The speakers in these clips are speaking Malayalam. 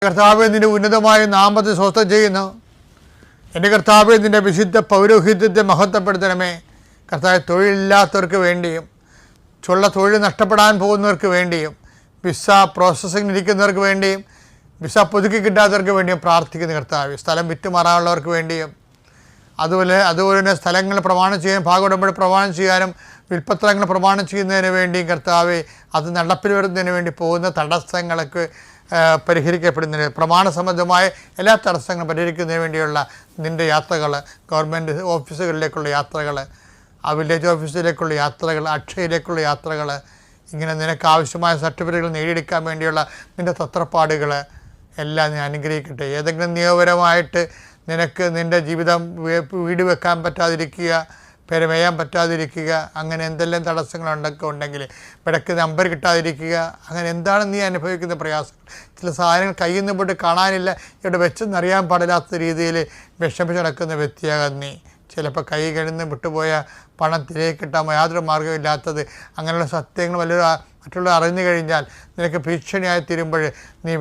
കർത്താവെ, നിന്റെ ഉന്നതമായ നാമത്തെ സ്വസ്ഥം ചെയ്യുന്നു. എൻ്റെ കർത്താവെ, നിൻ്റെ വിശുദ്ധ പൗരോഹിത്യത്തെ മഹത്വപ്പെടുത്തണമേ. കർത്താവ്, തൊഴിലില്ലാത്തവർക്ക് വേണ്ടിയും തൊഴിൽ നഷ്ടപ്പെടാൻ പോകുന്നവർക്ക് വേണ്ടിയും വിസ പ്രോസസ്സിങ്ങിലിരിക്കുന്നവർക്ക് വേണ്ടിയും വിസ പുതുക്കി കിട്ടാത്തവർക്ക് വേണ്ടിയും പ്രാർത്ഥിക്കുന്ന കർത്താവ്, സ്ഥലം വിറ്റുമാറാനുള്ളവർക്ക് വേണ്ടിയും അതുപോലെ തന്നെ സ്ഥലങ്ങൾ പ്രമാണം ചെയ്യാൻ ഭാഗോടമ്പടി പ്രമാണം ചെയ്യാനും വിൽപ്പത്രങ്ങൾ പ്രമാണം ചെയ്യുന്നതിന് വേണ്ടിയും കർത്താവെ, അത് നടപ്പിൽ വരുന്നതിന് വേണ്ടി പോകുന്ന തടസ്സങ്ങൾക്ക് പരിഹരിക്കപ്പെടുന്നതിന് പ്രമാണ സംബന്ധമായ എല്ലാ തടസ്സങ്ങളും പരിഹരിക്കുന്നതിന് വേണ്ടിയുള്ള നിൻ്റെ യാത്രകൾ, ഗവൺമെൻറ് ഓഫീസുകളിലേക്കുള്ള യാത്രകൾ, ആ വില്ലേജ് ഓഫീസിലേക്കുള്ള യാത്രകൾ, അക്ഷയയിലേക്കുള്ള യാത്രകൾ, ഇങ്ങനെ നിനക്ക് ആവശ്യമായ സർട്ടിഫിക്കറ്റുകൾ നേടിയെടുക്കാൻ വേണ്ടിയുള്ള നിൻ്റെ തത്രപ്പാടുകൾ എല്ലാം നീ അനുഗ്രഹിക്കട്ടെ. ഏതെങ്കിലും നിയമപരമായിട്ട് നിനക്ക് നിൻ്റെ ജീവിതം വീട് വെക്കാൻ പറ്റാതിരിക്കുക, പെരമേയാൻ പറ്റാതിരിക്കുക, അങ്ങനെ എന്തെല്ലാം തടസ്സങ്ങളുണ്ടൊക്കെ ഉണ്ടെങ്കിൽ ഇടയ്ക്ക് നമ്പർ കിട്ടാതിരിക്കുക, അങ്ങനെ എന്താണ് നീ അനുഭവിക്കുന്ന പ്രയാസങ്ങൾ, ചില സാധനങ്ങൾ കയ്യിൽ നിന്ന് പോയിട്ട് കാണാനില്ല, ഇവിടെ വെച്ചെന്നറിയാൻ പാടില്ലാത്ത രീതിയിൽ വിഷമിച്ച് നടക്കുന്ന വ്യക്തിയാകാൻ നീ. ചിലപ്പോൾ കൈ കഴിഞ്ഞ് വിട്ടുപോയ പണം തിരികെ കിട്ടാൻ യാതൊരു മാർഗ്ഗമില്ലാത്തത്, അങ്ങനെയുള്ള സത്യങ്ങൾ മറ്റുള്ളവർ അറിഞ്ഞു കഴിഞ്ഞാൽ നിനക്ക് ഭീഷണിയായി തീരുമ്പോൾ നീ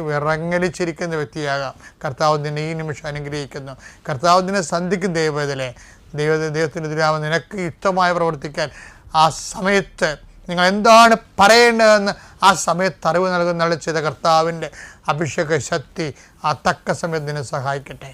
വിറങ്ങലിച്ചിരിക്കുന്ന വ്യക്തിയാകാം. കർത്താവ് നിന്നെ ഈ നിമിഷം അനുഗ്രഹിക്കുന്നു. കർത്താവ് നിന്നെ സന്ധിക്കും. ദൈവത്തിൻ്റെ ദുരാമം നിനക്ക് യുക്തമായി പ്രവർത്തിക്കാൻ ആ സമയത്ത് നിങ്ങൾ എന്താണ് പറയേണ്ടതെന്ന് ആ സമയത്ത് അറിവ് നൽകുന്ന ചെയ്ത കർത്താവിൻ്റെ അഭിഷേക ശക്തി ആ തക്ക സമയത്ത് നിന്നെ സഹായിക്കട്ടെ.